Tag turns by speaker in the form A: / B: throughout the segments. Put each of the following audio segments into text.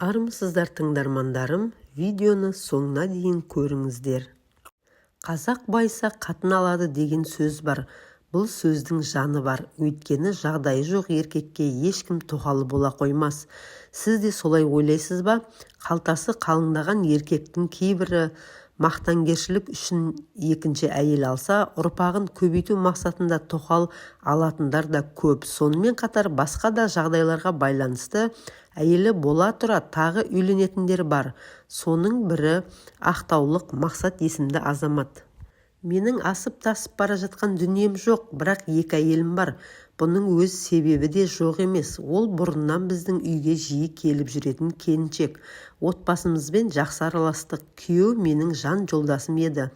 A: Армысыздар тыңдармандарым, видеоны соңына дейін көріңіздер. Қазақ байса қатын алады деген сөз бар. Бұл сөздің жаны бар. Өйткені жағдайы жоқ еркекке ешкім тоқалы бола қоймас. Сіз де солай ойлайсыз ба? Қалтасы қалыңдаған еркектің кейбірі мақтангершілік үшін екінші әйел алса, ұрпағын көбейту мақсатында тоқал алатындар да көп. Сонымен қатар басқа да жағдайларға байланысты әйелі бола тұра тағы үйленетіндер бар. Соның бірі ақтаулық Мақсат есімді азамат. Менің асып тасып бара жатқан дүнием жоқ, бірақ екі әйелім бар. Бұның өз себебі де жоқ емес. Ол бұрыннан біздің үйге жиі келіп жүретін келіншек. Отбасымызбен жақсы араластық. Күйеу менің жан жолдасым еді.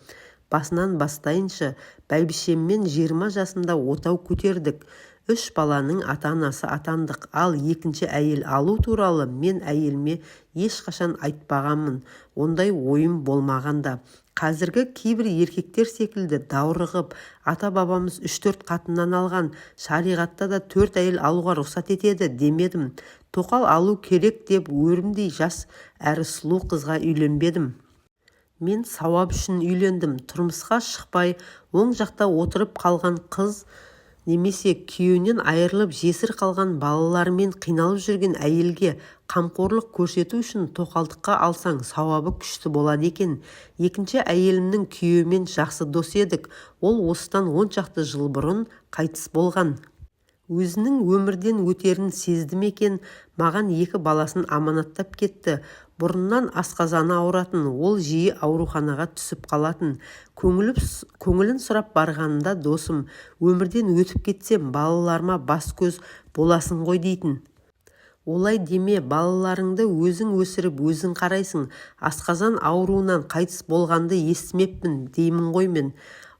A: Басынан бастайыншы, бәйбішеммен 20 жасында отау көтердік. 3 баланың ата-анасы атандық. Ал екінші әйел алу туралы мен әйеліме ешқашан айтпағанмын. Ондай ойым болмағанда. Қазіргі кейбір еркектер секілді даурығып, ата-бабамыз 3-4 қатыннан алған, шариғатта да 4 әйел алуға рұқсат етеді демедім. Тоқал алу керек деп өрімдей жас әрі сұлу қызға үйленбедім. Мен сауап үшін үйлендім. Тұрмысқа шықпай, оң жақта отырып қалған қыз немесе күйеуінен айырылып жесір қалған балаларымен қиналып жүрген әйелге қамқорлық көрсету үшін тоқалдыққа алсаң сауабы күшті болады екен. Екінші әйелімнің күйеуімен жақсы дос едік. Ол осыдан 10 шақты жыл бұрын қайтыс болған. Өзінің өмірден өтерін сезді ме екен, маған 2 баласын аманаттап кетті. Бұрыннан асқазаны ауыратын, ол жиі ауруханаға түсіп қалатын. Көңілін сұрап барғанында досым, өмірден өтіп кетсем, балаларыма бас көз боласың ғой дейтін. Олай деме, балаларыңды өзің өсіріп, өзің қарайсың. Асқазан ауруынан қайтыс болғанды естімеппін деймін ғой мен.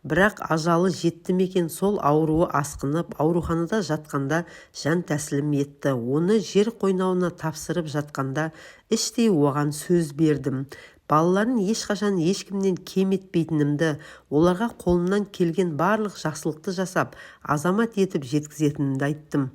A: Бірақ ажалы жетті мекен, сол ауруы асқынып, ауруханада жатқанда жан тәсілім етті. Оны жер қойнауына тапсырып жатқанда іштей оған сөз бердім. Балаларын ешқашан ешкімнен кем етпейтінімді, оларға қолымнан келген барлық жақсылықты жасап, азамат етіп жеткізетінімді айттым.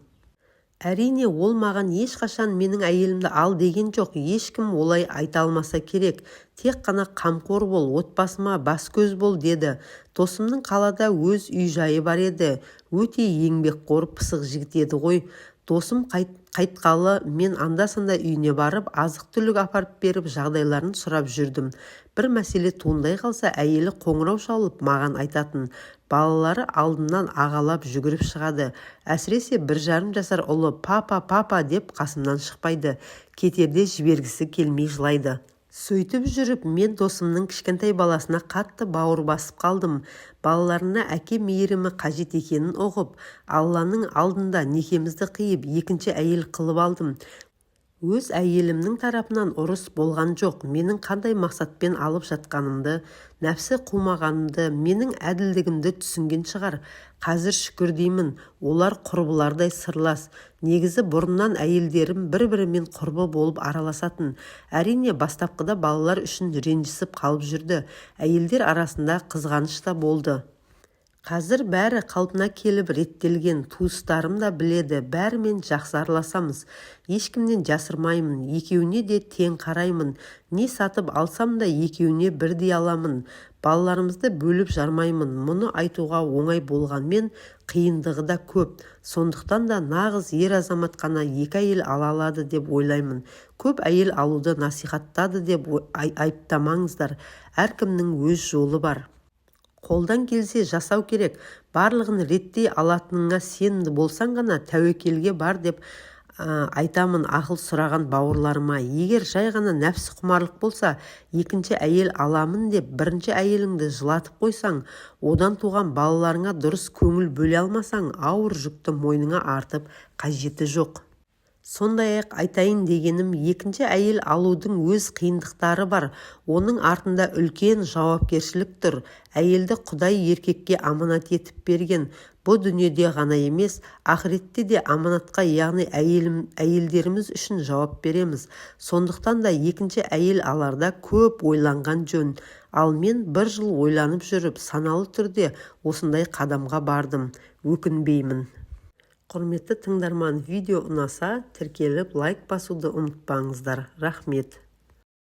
A: Әрине, ол маған ешқашан менің әйелімді ал деген жоқ. Ешкім олай айта алмаса керек. Тек қана қамқор бол, отбасыма бас көз бол деді. Досымның қалада өз үй жайы бар еді. Өте еңбекқор, пысық жігіт еді ғой. Досым қайтқалы мен анда-санда үйіне барып, азық-түлік апарып беріп, жағдайларын сұрап жүрдім. Бір мәселе туындай қалса, әйелі қоңырау шалып маған айтатын. Балалары алдымнан ағалап жүгіріп шығады. Әсіресе 1,5 жасар ұлы папа деп қасымнан шықпайды. Кетерде жібергісі келмей жылайды. Сөйтіп жүріп, мен досымның кішкентай баласына қатты бауыр басып қалдым. Балаларына әке мейірімі қажет екенін ұғып, Алланың алдында некемізді қиып, екінші әйел қылып алдым. Өз әйелімнің тарапынан ұрыс болған жоқ. Менің қандай мақсатпен алып жатқанымды, нәпсі қумағанымды, менің әділдігімді түсінген шығар. Қазір шүкір деймін, олар құрбылардай сырлас. Негізі бұрыннан әйелдерім бір-бірімен құрбы болып араласатын. Әрине, бастапқыда балалар үшін ренжісіп қалып жүрді. Әйелдер арасында қызғаныш та болды. Қазір бәрі қалпына келіп реттелген, туыстарым да біледі, бәрімен жақсы араласамыз. Ешкімнен жасырмаймын, екеуіне де тең қараймын. Не сатып алсам да екеуіне бірдей аламын. Балаларымызды бөліп жармаймын. Мұны айтуға оңай болғанмен, қиындығы да көп. Сондықтан да нағыз ер азамат қана 2 әйел ала алады деп ойлаймын. Көп әйел алуды насихаттады деп айыптамаңыздар. Әркімнің өз жолы бар. Қолдан келсе жасау керек. Барлығын реттей алатыныңа сенімді болсаң ғана тәуекелге бар деп айтамын ақыл сұраған бауырларыма. Егер жай ғана нәпсі құмарлық болса, екінші әйел аламын деп бірінші әйеліңді жылатып қойсаң, одан туған балаларыңа дұрыс көңіл бөле алмасаң, ауыр жүкті мойныңа артып қажеті жоқ. Сондай-ақ айтайын дегенім, екінші әйел алудың өз қиындықтары бар. Оның артында үлкен жауапкершілік тұр. Әйелді Құдай еркекке аманат етіп берген. Бұл дүниеде ғана емес, ақыретте де аманатқа, яғни әйелдеріміз үшін жауап береміз. Сондықтан да екінші әйел аларда көп ойланған жөн. Ал мен 1 жыл ойланып жүріп, саналы түрде осындай қадамға бардым. Өкінбеймін. Құрметті тыңдарман, видео ұнаса, тіркеліп лайк басуды ұмытпаңыздар. Рахмет.